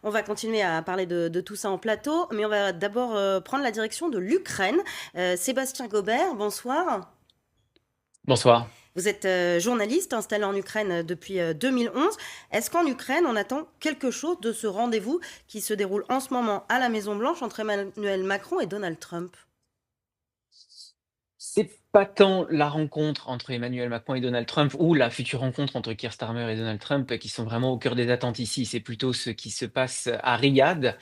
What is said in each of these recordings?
On va continuer à parler de tout ça en plateau, mais on va d'abord prendre la direction de l'Ukraine. Sébastien Gobert, bonsoir. Bonsoir. Vous êtes journaliste installé en Ukraine depuis 2011. Est-ce qu'en Ukraine, on attend quelque chose de ce rendez-vous qui se déroule en ce moment à la Maison-Blanche entre Emmanuel Macron et Donald Trump? C'est pas tant la rencontre entre Emmanuel Macron et Donald Trump ou la future rencontre entre Keir Starmer et Donald Trump qui sont vraiment au cœur des attentes ici. C'est plutôt ce qui se passe à Riyad,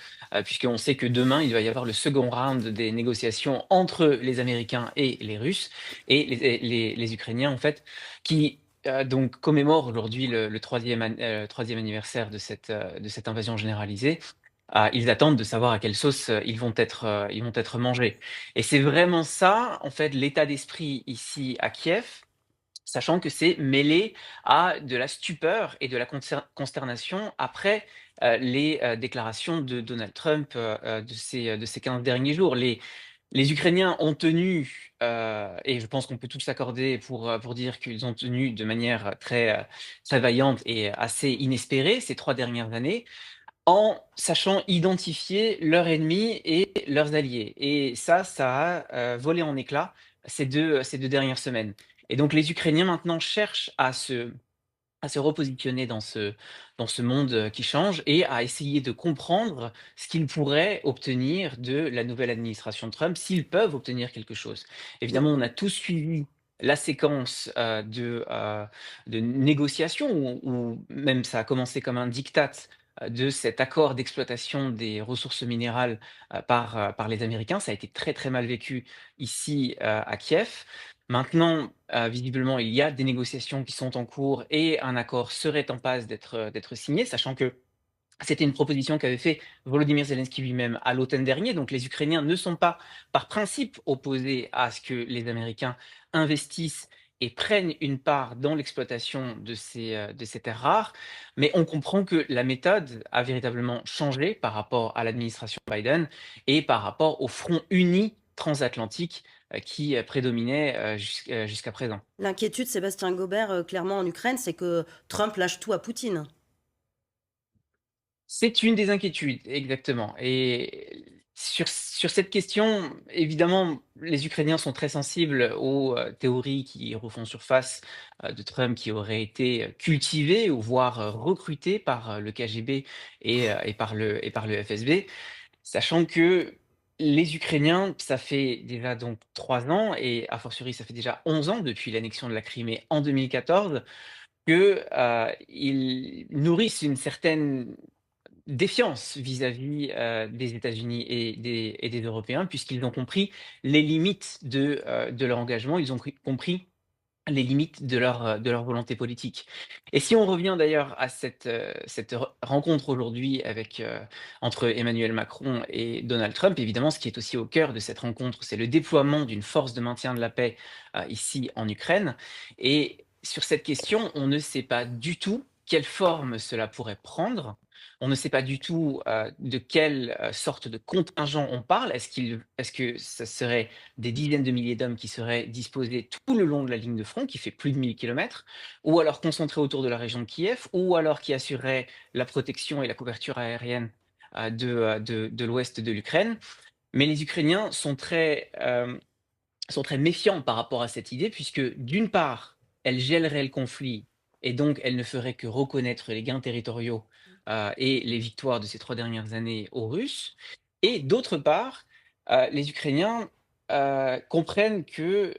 puisqu'on sait que demain, il va y avoir le second round des négociations entre les Américains et les Russes et les Ukrainiens, en fait, qui donc commémorent aujourd'hui le troisième anniversaire de cette invasion généralisée. Ils attendent de savoir à quelle sauce, ils vont être mangés et c'est vraiment ça, en fait, l'état d'esprit ici à Kiev, sachant que c'est mêlé à de la stupeur et de la consternation après, les, déclarations de Donald Trump, de ces 15 derniers jours. Les Ukrainiens ont tenu, et je pense qu'on peut tous s'accorder pour dire qu'ils ont tenu de manière très vaillante et assez inespérée ces 3 dernières années, en sachant identifier leurs ennemis et leurs alliés et ça a, volé en éclats ces 2 dernières semaines et donc les Ukrainiens maintenant cherchent à se repositionner dans ce monde, qui change et à essayer de comprendre ce qu'ils pourraient obtenir de la nouvelle administration de Trump, s'ils peuvent obtenir quelque chose. Évidemment, on a tous suivi la séquence, de négociations où même ça a commencé comme un diktat, de cet accord d'exploitation des ressources minérales, par les Américains. Ça a été très, très mal vécu ici, à Kiev. Maintenant, visiblement, il y a des négociations qui sont en cours et un accord serait en passe d'être signé, sachant que c'était une proposition qu'avait fait Volodymyr Zelensky lui-même à l'automne dernier. Donc les Ukrainiens ne sont pas, par principe, opposés à ce que les Américains investissent et prennent une part dans l'exploitation de ces terres rares. Mais on comprend que la méthode a véritablement changé par rapport à l'administration Biden et par rapport au front uni transatlantique qui prédominait jusqu'à présent. L'inquiétude, Sébastien Gobert, clairement en Ukraine, c'est que Trump lâche tout à Poutine. C'est une des inquiétudes, exactement et sur cette question, évidemment, les Ukrainiens sont très sensibles aux, théories qui refont surface, de Trump qui aurait été, cultivé ou voire, recruté par, le KGB et par le FSB. Sachant que les Ukrainiens, ça fait déjà donc 3 ans et a fortiori ça fait déjà 11 ans depuis l'annexion de la Crimée en 2014 que, ils nourrissent une certaine défiance vis-à-vis, des États-Unis et des Européens puisqu'ils ont compris les limites de leur engagement. Ils ont compris les limites de leur volonté politique. Et si on revient d'ailleurs à cette rencontre aujourd'hui avec, entre Emmanuel Macron et Donald Trump, évidemment, ce qui est aussi au cœur de cette rencontre, c'est le déploiement d'une force de maintien de la paix, ici en Ukraine. Et sur cette question, on ne sait pas du tout quelle forme cela pourrait prendre. On ne sait pas du tout, de quelle, sorte de contingent on parle. Est-ce que ce serait des dizaines de milliers d'hommes qui seraient disposés tout le long de la ligne de front, qui fait plus de 1 000 kilomètres, ou alors concentrés autour de la région de Kiev, ou alors qui assuraient la protection et la couverture aérienne de l'ouest de l'Ukraine. Mais les Ukrainiens sont très méfiants par rapport à cette idée, puisque d'une part, elle gèlerait le conflit et donc elle ne ferait que reconnaître les gains territoriaux et les victoires de ces 3 dernières années aux Russes. Et d'autre part, les Ukrainiens comprennent que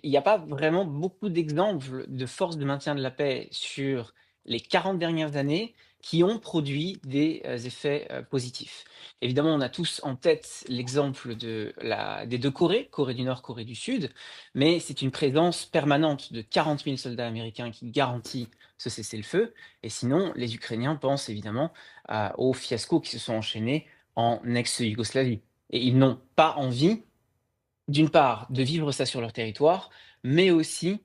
il n'y a pas vraiment beaucoup d'exemples de forces de maintien de la paix sur les 40 dernières années qui ont produit des effets positifs. Évidemment, on a tous en tête l'exemple des 2 Corées, Corée du Nord, Corée du Sud, mais c'est une présence permanente de 40 000 soldats américains qui garantit ce cessez-le-feu. Et sinon, les Ukrainiens pensent évidemment aux fiascos qui se sont enchaînés en ex-Yougoslavie. Et ils n'ont pas envie, d'une part, de vivre ça sur leur territoire, mais aussi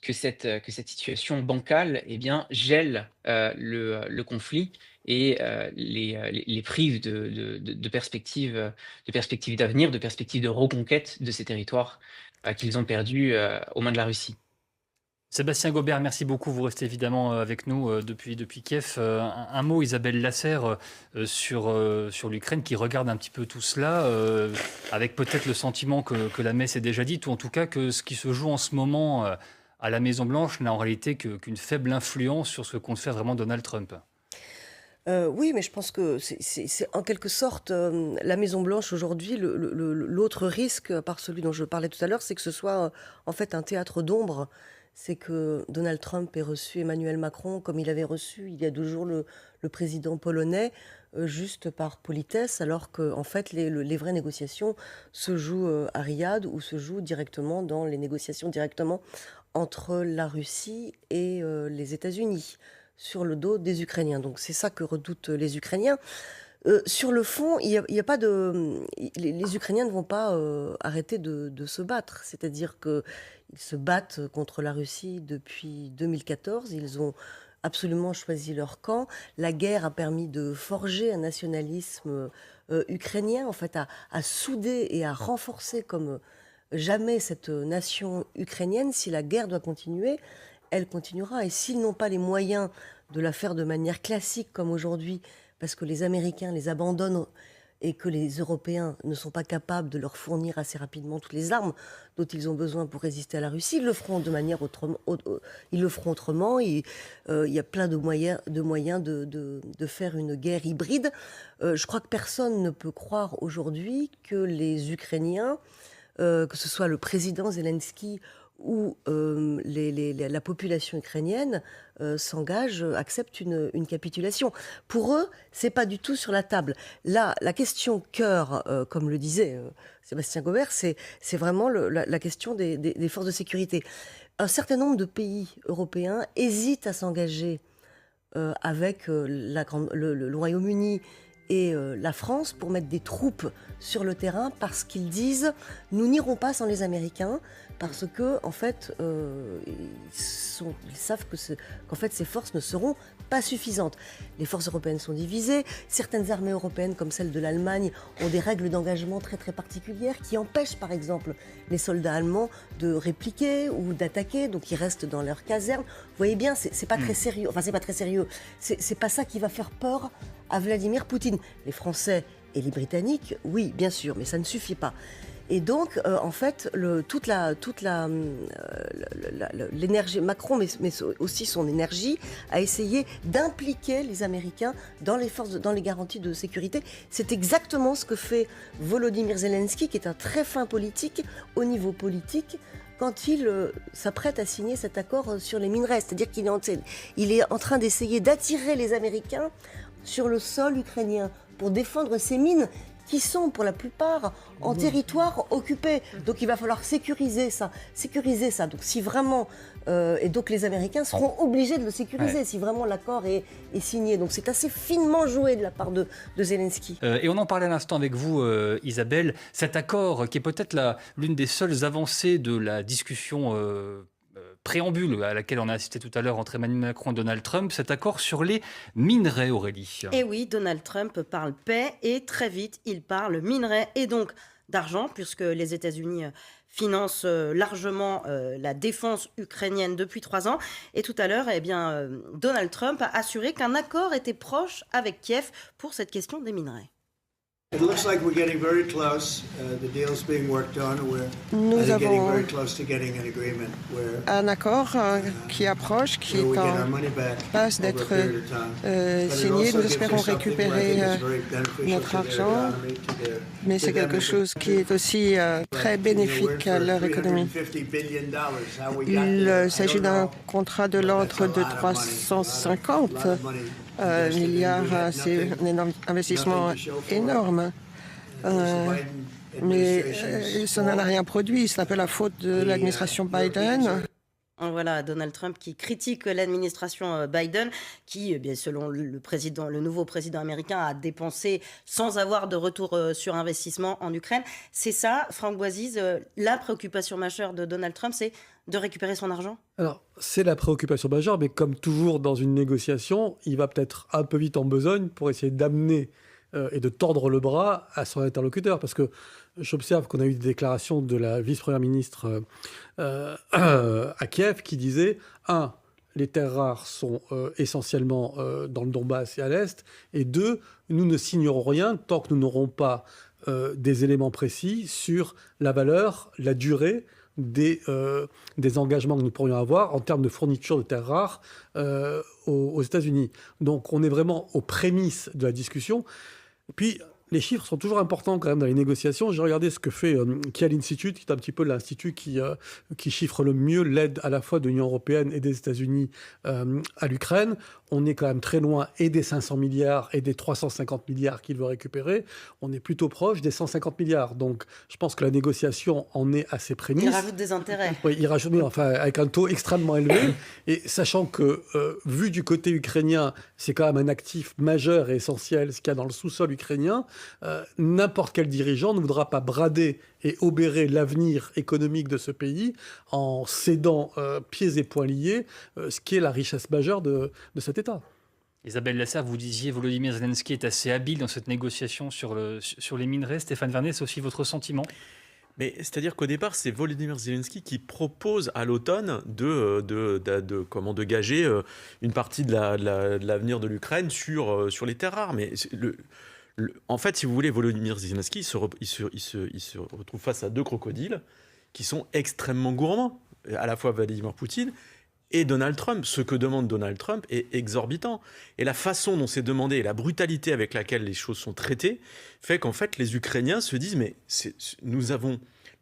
que cette situation bancale eh bien, gèle le conflit et les prive de perspectives d'avenir, de perspectives de reconquête de ces territoires qu'ils ont perdus aux mains de la Russie. Sébastien Gobert, merci beaucoup. Vous restez évidemment avec nous depuis Kiev. Un mot, Isabelle Lasserre, sur l'Ukraine qui regarde un petit peu tout cela, avec peut-être le sentiment que la messe est déjà dite, ou en tout cas que ce qui se joue en ce moment à la Maison-Blanche n'a en réalité qu'une faible influence sur ce que compte faire vraiment Donald Trump. Oui, mais je pense que c'est en quelque sorte la Maison-Blanche aujourd'hui. L'autre risque, à part celui dont je parlais tout à l'heure, c'est que ce soit en fait un théâtre d'ombre. C'est que Donald Trump ait reçu Emmanuel Macron comme il avait reçu il y a 2 jours le président polonais, juste par politesse, alors que en fait les vraies négociations se jouent à Riyad ou se jouent directement dans les négociations directement entre la Russie et les États-Unis sur le dos des Ukrainiens. Donc c'est ça que redoutent les Ukrainiens. Sur le fond, il y a pas de, les Ukrainiens ne vont pas arrêter de se battre. C'est-à-dire qu'ils se battent contre la Russie depuis 2014. Ils ont absolument choisi leur camp. La guerre a permis de forger un nationalisme ukrainien, en fait, à souder et à renforcer comme jamais cette nation ukrainienne. Si la guerre doit continuer, elle continuera. Et s'ils n'ont pas les moyens de la faire de manière classique comme aujourd'hui, parce que les Américains les abandonnent et que les Européens ne sont pas capables de leur fournir assez rapidement toutes les armes dont ils ont besoin pour résister à la Russie, ils le feront de manière autrement. Ils le feront autrement. Il y a plein de moyens de faire une guerre hybride. Je crois que personne ne peut croire aujourd'hui que les Ukrainiens, que ce soit le président Zelensky où la population ukrainienne s'engage, accepte une capitulation. Pour eux, c'est pas du tout sur la table. Là, la question cœur, comme le disait Sébastien Gobert, c'est vraiment la question des forces de sécurité. Un certain nombre de pays européens hésitent à s'engager avec le Royaume-Uni et la France pour mettre des troupes sur le terrain parce qu'ils disent nous n'irons pas sans les Américains parce que en fait ils savent qu'en fait ces forces ne seront pas suffisantes. Les forces européennes sont divisées, certaines armées européennes comme celle de l'Allemagne ont des règles d'engagement très très particulières qui empêchent par exemple les soldats allemands de répliquer ou d'attaquer, donc ils restent dans leur caserne. Vous voyez bien, c'est pas très sérieux, enfin c'est pas très sérieux, c'est pas ça qui va faire peur à Vladimir Poutine. Les Français et les Britanniques, oui, bien sûr, mais ça ne suffit pas. Et donc, en fait, l'énergie, Macron, mais aussi son énergie, a essayé d'impliquer les Américains dans les garanties de sécurité. C'est exactement ce que fait Volodymyr Zelensky, qui est un très fin politique, au niveau politique, quand il s'apprête à signer cet accord sur les minerais. C'est-à-dire qu'il est en train d'essayer d'attirer les Américains sur le sol ukrainien pour défendre ces mines qui sont pour la plupart en territoire occupé. Donc il va falloir sécuriser ça. Donc si vraiment... et donc les Américains seront obligés de le sécuriser si vraiment l'accord est signé. Donc c'est assez finement joué de la part de Zelensky. Et on en parlait à l'instant avec vous, Isabelle. Cet accord qui est peut-être l'une des seules avancées de la discussion préambule à laquelle on a assisté tout à l'heure entre Emmanuel Macron et Donald Trump, cet accord sur les minerais, Aurélie. Et oui, Donald Trump parle paix et très vite, il parle minerais et donc d'argent, puisque les États-Unis financent largement la défense ukrainienne depuis 3 ans. Et tout à l'heure, Donald Trump a assuré qu'un accord était proche avec Kiev pour cette question des minerais. It looks like we're getting very close. The deal's being worked on. Nous getting avons very close to getting an agreement where un accord qui approche, qui est en passe d'être signé. Nous espérons récupérer notre argent, mais c'est quelque chose qui est aussi très bénéfique à leur économie. Il s'agit d'un contrat de l'ordre de 350 milliards, c'est un investissement énorme. Mais ça n'en a rien produit. C'est un peu la faute de l'administration Biden. Voilà, Donald Trump qui critique l'administration Biden, qui, selon le nouveau président américain, a dépensé sans avoir de retour sur investissement en Ukraine. C'est ça, Franck Boisiz, la préoccupation majeure de Donald Trump, c'est de récupérer son argent ? Alors, c'est la préoccupation majeure, mais comme toujours dans une négociation, il va peut-être un peu vite en besogne pour essayer d'amener et de tordre le bras à son interlocuteur. Parce que j'observe qu'on a eu des déclarations de la vice-première ministre à Kiev qui disait, les terres rares sont essentiellement dans le Donbass et à l'Est, et 2, nous ne signerons rien tant que nous n'aurons pas des éléments précis sur la valeur, la durée des engagements que nous pourrions avoir en termes de fourniture de terres rares aux États-Unis. Donc on est vraiment aux prémices de la discussion. Puis les chiffres sont toujours importants quand même dans les négociations. J'ai regardé ce que fait Kiel Institute, qui est un petit peu l'institut qui chiffre le mieux l'aide à la fois de l'Union européenne et des États-Unis à l'Ukraine. On est quand même très loin et des 500 milliards et des 350 milliards qu'il veut récupérer. On est plutôt proche des 150 milliards. Donc je pense que la négociation en est à ses prémices. Il rajoute des intérêts. Oui, il rajoute, enfin, avec un taux extrêmement élevé. Et sachant que, vu du côté ukrainien, c'est quand même un actif majeur et essentiel, ce qu'il y a dans le sous-sol ukrainien, n'importe quel dirigeant ne voudra pas brader et obérer l'avenir économique de ce pays en cédant pieds et poings liés ce qui est la richesse majeure de cet État. Isabelle Lasserre, vous disiez Volodymyr Zelensky est assez habile dans cette négociation sur les minerais. Stéphane Vernet, c'est aussi votre sentiment ? Mais c'est-à-dire qu'au départ, c'est Volodymyr Zelensky qui propose à l'automne de gager une partie de l'avenir de l'Ukraine sur les terres rares. Mais en fait, si vous voulez, Volodymyr Zelensky il se retrouve face à 2 crocodiles qui sont extrêmement gourmands, à la fois Vladimir Poutine et Donald Trump. Ce que demande Donald Trump est exorbitant. Et la façon dont c'est demandé et la brutalité avec laquelle les choses sont traitées fait qu'en fait, les Ukrainiens se disent « mais nous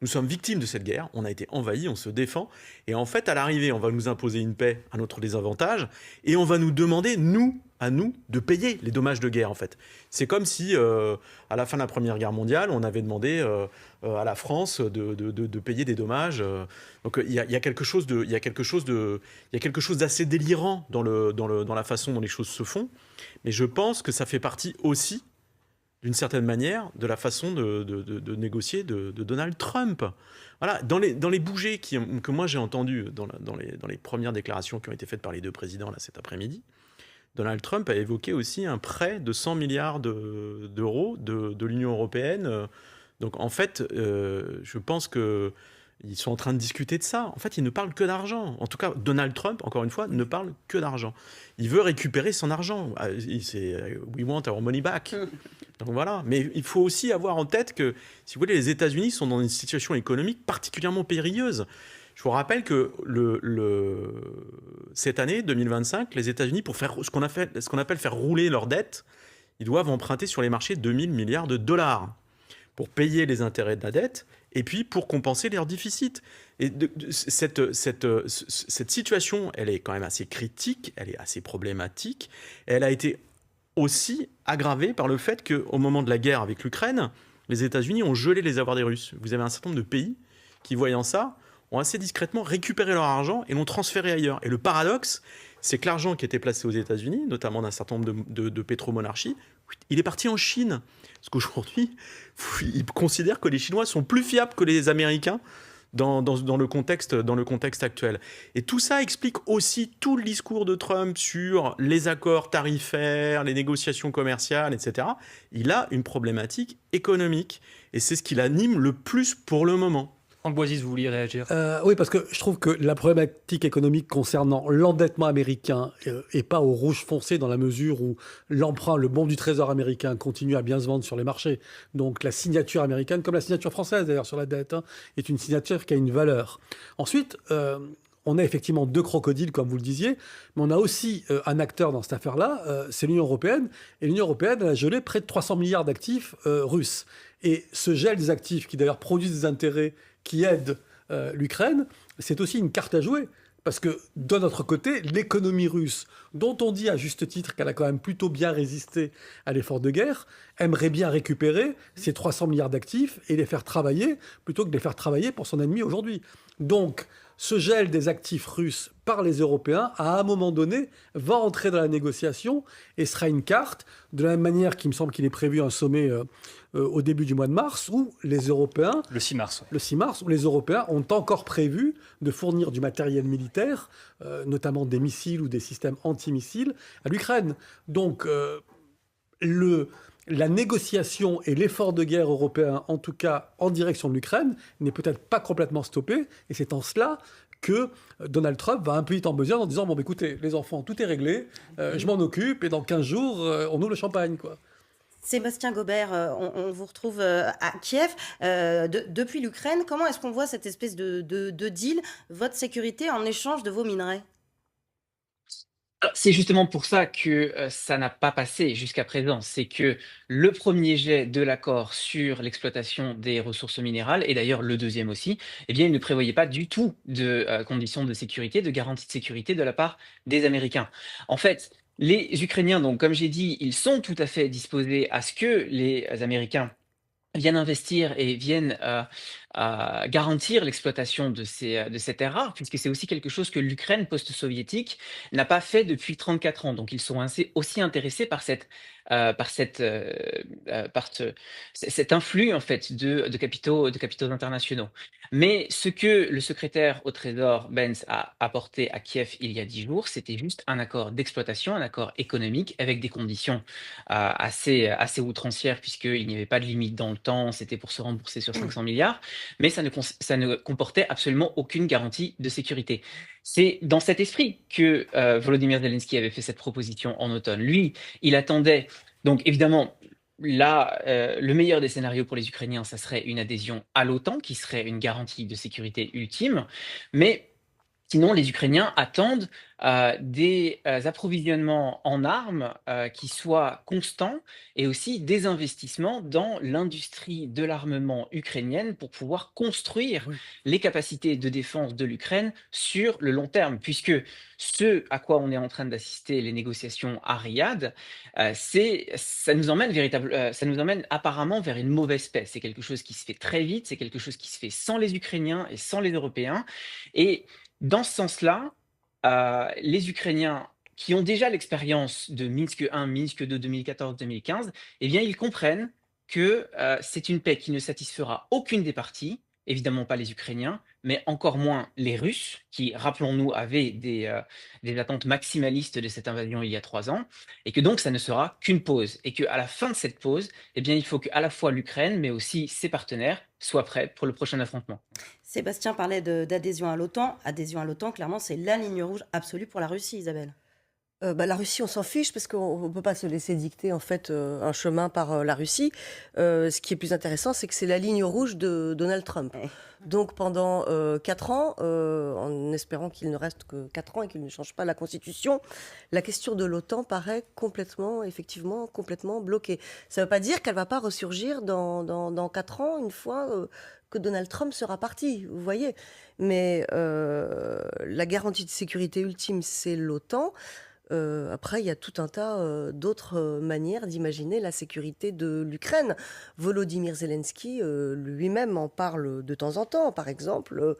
sommes victimes de cette guerre, on a été envahis, on se défend, et en fait, à l'arrivée, on va nous imposer une paix à notre désavantage, et on va nous demander, à nous, de payer les dommages de guerre, en fait. » C'est comme si, à la fin de la Première Guerre mondiale, on avait demandé à la France de payer des dommages. Donc il y a quelque chose d'assez délirant dans la façon dont les choses se font, mais je pense que ça fait partie aussi, d'une certaine manière, de la façon de négocier de Donald Trump. Voilà, dans les bougées que moi j'ai entendues dans les premières déclarations qui ont été faites par les 2 présidents là, cet après-midi, Donald Trump a évoqué aussi un prêt de 100 milliards d'euros de l'Union européenne. Donc en fait, je pense qu'ils sont en train de discuter de ça. En fait, ils ne parlent que d'argent. En tout cas, Donald Trump, encore une fois, ne parle que d'argent. Il veut récupérer son argent. C'est « we want our money back ». Donc voilà. Mais il faut aussi avoir en tête que, si vous voulez, les États-Unis sont dans une situation économique particulièrement périlleuse. Je vous rappelle que cette année, 2025, les États-Unis, pour faire ce qu'on appelle faire rouler leur dette, ils doivent emprunter sur les marchés 2000 milliards de dollars pour payer les intérêts de la dette et puis pour compenser leur déficit. Et cette situation, elle est quand même assez critique, elle est assez problématique. Elle a été aussi aggravée par le fait qu'au moment de la guerre avec l'Ukraine, les États-Unis ont gelé les avoirs des Russes. Vous avez un certain nombre de pays qui, voyant ça, ont assez discrètement récupéré leur argent et l'ont transféré ailleurs. Et le paradoxe, c'est que l'argent qui était placé aux États-Unis, notamment d'un certain nombre de pétromonarchies, il est parti en Chine. Parce qu'aujourd'hui, ils considèrent que les Chinois sont plus fiables que les Américains dans le contexte actuel. Et tout ça explique aussi tout le discours de Trump sur les accords tarifaires, les négociations commerciales, etc. Il a une problématique économique. Et c'est ce qui l'anime le plus pour le moment. Franck Boisis, vous vouliez réagir ? Oui, parce que je trouve que la problématique économique concernant l'endettement américain n'est pas au rouge foncé dans la mesure où l'emprunt, le bon du trésor américain continue à bien se vendre sur les marchés. Donc la signature américaine, comme la signature française d'ailleurs sur la dette, est une signature qui a une valeur. Ensuite, on a effectivement 2 crocodiles, comme vous le disiez, mais on a aussi un acteur dans cette affaire-là, c'est l'Union européenne. Et l'Union européenne, elle a gelé près de 300 milliards d'actifs russes. Et ce gel des actifs, qui d'ailleurs produisent des intérêts qui aident l'Ukraine, c'est aussi une carte à jouer. Parce que, de notre côté, l'économie russe, dont on dit à juste titre qu'elle a quand même plutôt bien résisté à l'effort de guerre, aimerait bien récupérer ces 300 milliards d'actifs et les faire travailler, plutôt que de les faire travailler pour son ennemi aujourd'hui. Donc, ce gel des actifs russes par les Européens, à un moment donné, va entrer dans la négociation et sera une carte, de la même manière qu'il me semble qu'il est prévu un sommet au début du mois de mars, où les Européens... Le 6 mars. Le 6 mars, où les Européens ont encore prévu de fournir du matériel militaire, notamment des missiles ou des systèmes antimissiles, à l'Ukraine. Donc, la négociation et l'effort de guerre européen, en tout cas en direction de l'Ukraine, n'est peut-être pas complètement stoppé. Et c'est en cela que Donald Trump va un peu vite en besoin en disant « Bon, écoutez, les enfants, tout est réglé, je m'en occupe, et dans 15 jours, on ouvre le champagne. » quoi. Sébastien Gaubert, on vous retrouve à Kiev. Depuis l'Ukraine, comment est-ce qu'on voit cette espèce de deal, votre sécurité en échange de vos minerais? Alors, c'est justement pour ça que ça n'a pas passé jusqu'à présent. C'est que le premier jet de l'accord sur l'exploitation des ressources minérales, et d'ailleurs le deuxième aussi, eh bien, il ne prévoyait pas du tout de conditions de sécurité, de garantie de sécurité de la part des Américains. En fait, les Ukrainiens, donc, comme j'ai dit, ils sont tout à fait disposés à ce que les Américains viennent investir et viennent garantir l'exploitation de ces terres rares, puisque c'est aussi quelque chose que l'Ukraine post-soviétique n'a pas fait depuis 34 ans. Donc ils sont aussi intéressés par cet influx en fait de capitaux internationaux. Mais ce que le secrétaire au Trésor Benz a apporté à Kiev il y a 10 jours, c'était juste un accord d'exploitation, un accord économique avec des conditions assez outrancières, puisqu'il n'y avait pas de limite dans le temps, c'était pour se rembourser sur 500 milliards, mais ça ne comportait absolument aucune garantie de sécurité. C'est dans cet esprit que Volodymyr Zelensky avait fait cette proposition en automne. Lui, il attendait, donc évidemment, là, le meilleur des scénarios pour les Ukrainiens, ça serait une adhésion à l'OTAN, qui serait une garantie de sécurité ultime, mais sinon, les Ukrainiens attendent des approvisionnements en armes qui soient constants et aussi des investissements dans l'industrie de l'armement ukrainienne pour pouvoir construire les capacités de défense de l'Ukraine sur le long terme. Puisque ce à quoi on est en train d'assister, les négociations à Riyad, ça nous emmène apparemment vers une mauvaise paix. C'est quelque chose qui se fait très vite, c'est quelque chose qui se fait sans les Ukrainiens et sans les Européens. Et dans ce sens-là, les Ukrainiens qui ont déjà l'expérience de Minsk 1, Minsk 2, 2014-2015, eh bien, ils comprennent que c'est une paix qui ne satisfera aucune des parties, évidemment pas les Ukrainiens, mais encore moins les Russes, qui, rappelons-nous, avaient des attentes maximalistes de cette invasion il y a 3 ans, et que donc ça ne sera qu'une pause, et qu'à la fin de cette pause, eh bien, il faut qu'à la fois l'Ukraine, mais aussi ses partenaires, soient prêts pour le prochain affrontement. Sébastien parlait d'adhésion à l'OTAN. Adhésion à l'OTAN, clairement, c'est la ligne rouge absolue pour la Russie, Isabelle. La Russie, on s'en fiche parce qu'on ne peut pas se laisser dicter en fait un chemin par la Russie. Ce qui est plus intéressant, c'est que c'est la ligne rouge de Donald Trump. Ouais. Donc pendant 4 ans, en espérant qu'il ne reste que 4 ans et qu'il ne change pas la Constitution, la question de l'OTAN paraît complètement bloquée. Ça ne veut pas dire qu'elle ne va pas ressurgir dans 4 ans, une fois que Donald Trump sera parti, vous voyez. Mais la garantie de sécurité ultime, c'est l'OTAN. Après, il y a tout un tas d'autres manières d'imaginer la sécurité de l'Ukraine. Volodymyr Zelensky lui-même en parle de temps en temps. Par exemple,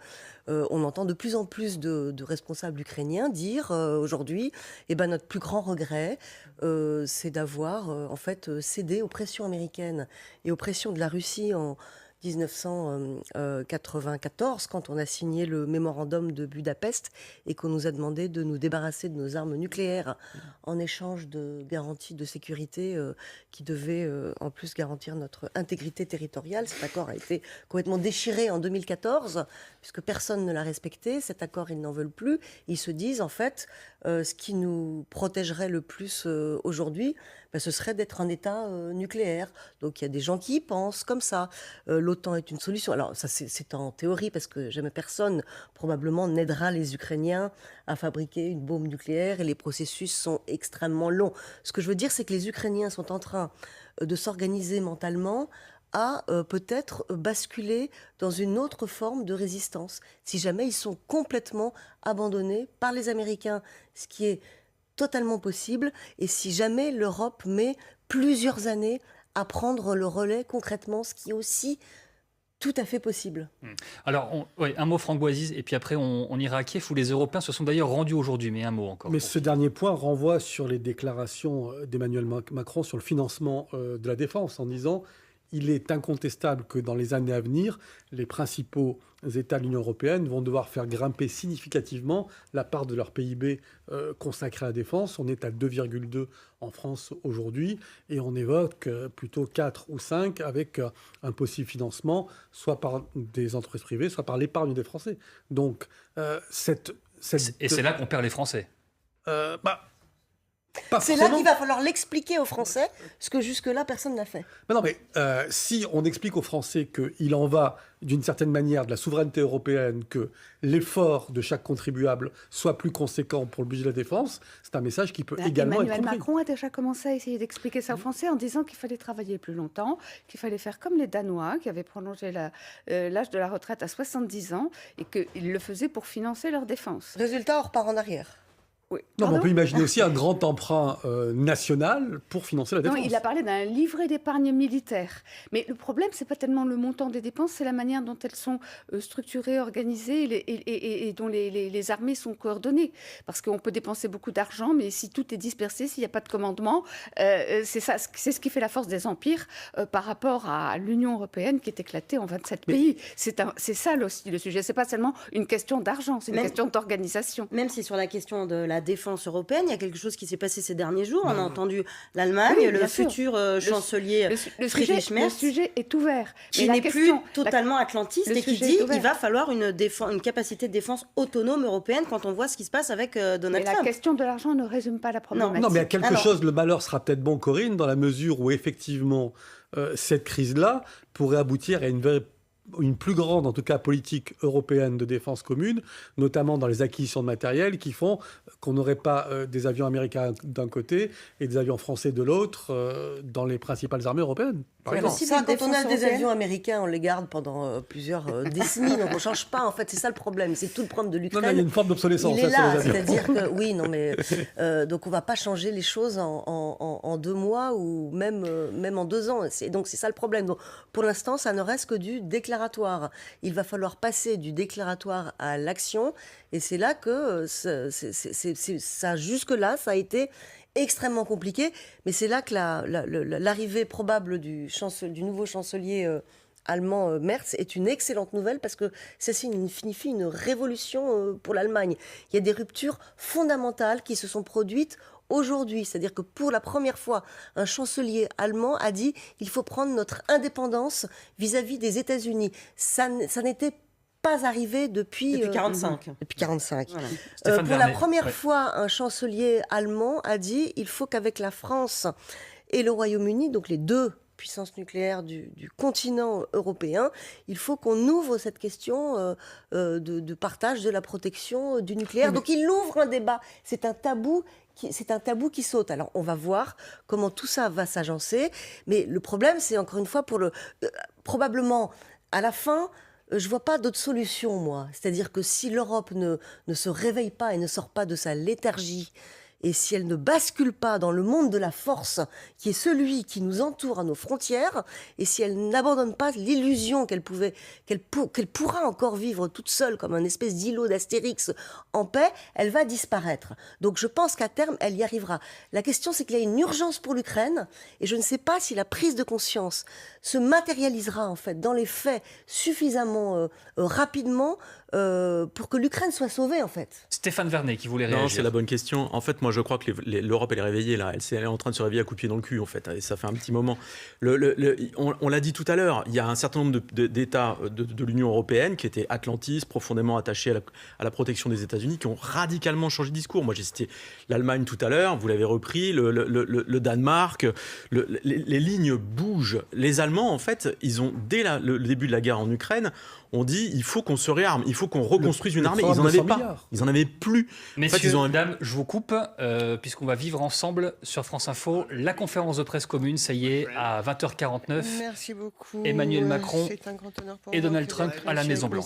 on entend de plus en plus de responsables ukrainiens dire aujourd'hui, notre plus grand regret, c'est d'avoir en fait cédé aux pressions américaines et aux pressions de la Russie en 1994, quand on a signé le mémorandum de Budapest et qu'on nous a demandé de nous débarrasser de nos armes nucléaires en échange de garanties de sécurité qui devaient en plus garantir notre intégrité territoriale. Cet accord a été complètement déchiré en 2014 puisque personne ne l'a respecté. Cet accord, ils n'en veulent plus. Ils se disent en fait ce qui nous protégerait le plus aujourd'hui, ce serait d'être un État nucléaire. Donc il y a des gens qui y pensent comme ça. L'OTAN est une solution. Alors ça c'est en théorie parce que jamais personne probablement n'aidera les Ukrainiens à fabriquer une bombe nucléaire et les processus sont extrêmement longs. Ce que je veux dire, c'est que les Ukrainiens sont en train de s'organiser mentalement à peut-être basculer dans une autre forme de résistance si jamais ils sont complètement abandonnés par les Américains, ce qui est totalement possible, et si jamais l'Europe met plusieurs années à prendre le relais concrètement, ce qui est aussi tout à fait possible. Alors, un mot Franck Boisise, et puis après on ira à Kiev, où les Européens se sont d'ailleurs rendus aujourd'hui, mais un mot encore. Mais ce dernier point renvoie sur les déclarations d'Emmanuel Macron sur le financement de la défense, en disant il est incontestable que dans les années à venir, les principaux États de l'Union européenne vont devoir faire grimper significativement la part de leur PIB consacrée à la défense. On est à 2,2 en France aujourd'hui et on évoque plutôt 4 ou 5 avec un possible financement soit par des entreprises privées, soit par l'épargne des Français. Donc, Et c'est là qu'on perd les Français. C'est là qu'il va falloir l'expliquer aux Français, ce que jusque-là, personne n'a fait. Mais non, mais si on explique aux Français qu'il en va d'une certaine manière de la souveraineté européenne, que l'effort de chaque contribuable soit plus conséquent pour le budget de la défense, c'est un message qui peut également Emmanuel être compris. Macron a déjà commencé à essayer d'expliquer ça aux Français en disant qu'il fallait travailler plus longtemps, qu'il fallait faire comme les Danois, qui avaient prolongé l'âge de la retraite à 70 ans, et qu'ils le faisaient pour financer leur défense. Résultat, on repart en arrière. Oui. Non, mais on peut imaginer aussi un grand emprunt national pour financer la défense. Non, il a parlé d'un livret d'épargne militaire. Mais le problème, c'est pas tellement le montant des dépenses, c'est la manière dont elles sont structurées, organisées et dont les armées sont coordonnées. Parce qu'on peut dépenser beaucoup d'argent, mais si tout est dispersé, s'il n'y a pas de commandement, c'est ce qui fait la force des empires par rapport à l'Union européenne qui est éclatée en 27 pays. C'est ça aussi le sujet. C'est pas seulement une question d'argent, c'est une question d'organisation. Même si sur la question de la défense européenne, il y a quelque chose qui s'est passé ces derniers jours. On a entendu l'Allemagne, le futur chancelier Friedrich Merz. Le sujet est ouvert. Qui n'est plus totalement atlantiste et qui dit qu'il va falloir une capacité de défense autonome européenne quand on voit ce qui se passe avec Donald Trump. La question de l'argent ne résume pas la problématique. Non, mais il y a quelque chose, le malheur sera peut-être bon, Corinne, dans la mesure où effectivement cette crise-là pourrait aboutir à une plus grande, en tout cas politique européenne de défense commune, notamment dans les acquisitions de matériel qui font qu'on n'aurait pas des avions américains d'un côté et des avions français de l'autre dans les principales armées européennes. Par exemple. Ça, quand on a des avions américains, on les garde pendant plusieurs décennies, donc on ne change pas. En fait, c'est ça le problème. C'est tout le problème de l'Ukraine. Non, il y a une forme d'obsolescence. Il est là, c'est-à-dire que oui, non, mais donc on ne va pas changer les choses en 2 mois ou même en 2 ans. Donc c'est ça le problème. Donc pour l'instant, ça ne reste que du déclaratoire. Il va falloir passer du déclaratoire à l'action, et c'est là que ça jusque-là, ça a été extrêmement compliqué, mais c'est là que l'arrivée probable du nouveau chancelier allemand Merz est une excellente nouvelle parce que ça signifie une révolution pour l'Allemagne. Il y a des ruptures fondamentales qui se sont produites aujourd'hui, c'est-à-dire que pour la première fois, un chancelier allemand a dit il faut prendre notre indépendance vis-à-vis des États-Unis. Ça n'était pas arrivé depuis 1945. Depuis 1945. Voilà. Pour la première fois, un chancelier allemand a dit il faut qu'avec la France et le Royaume-Uni, donc les 2 puissances nucléaires du continent européen, il faut qu'on ouvre cette question de partage de la protection du nucléaire. Donc il ouvre un débat. C'est un tabou qui saute. Alors on va voir comment tout ça va s'agencer. Mais le problème, c'est encore une fois probablement à la fin. Je ne vois pas d'autre solution, moi. C'est-à-dire que si l'Europe ne se réveille pas et ne sort pas de sa léthargie, et si elle ne bascule pas dans le monde de la force, qui est celui qui nous entoure à nos frontières, et si elle n'abandonne pas l'illusion qu'elle pourra encore vivre toute seule comme un espèce d'îlot d'Astérix en paix, elle va disparaître. Donc je pense qu'à terme, elle y arrivera. La question, c'est qu'il y a une urgence pour l'Ukraine, et je ne sais pas si la prise de conscience se matérialisera en fait dans les faits suffisamment rapidement pour que l'Ukraine soit sauvée en fait. Stéphane Vernet qui voulait réagir. Non, c'est la bonne question. En fait, moi, je crois que l'Europe, elle est réveillée là. Elle est en train de se réveiller à coups de pied dans le cul, en fait. Et ça fait un petit moment. On l'a dit tout à l'heure. Il y a un certain nombre d'États de l'Union européenne qui étaient atlantistes, profondément attachés à la protection des États-Unis, qui ont radicalement changé de discours. Moi, j'ai cité l'Allemagne tout à l'heure. Vous l'avez repris. Le Danemark. Les lignes bougent. Les Allemands, en fait, ils ont dès le début de la guerre en Ukraine, on dit il faut qu'on se réarme, il faut qu'on reconstruise une armée. Ils n'en avaient pas. Ils n'en avaient plus. Messieurs, dames, je vous coupe, puisqu'on va vivre ensemble sur France Info la conférence de presse commune, ça y est, à 20h49. Merci beaucoup. Emmanuel Macron C'est un grand honneur pour et moi. Donald Trump à la Maison-Blanche.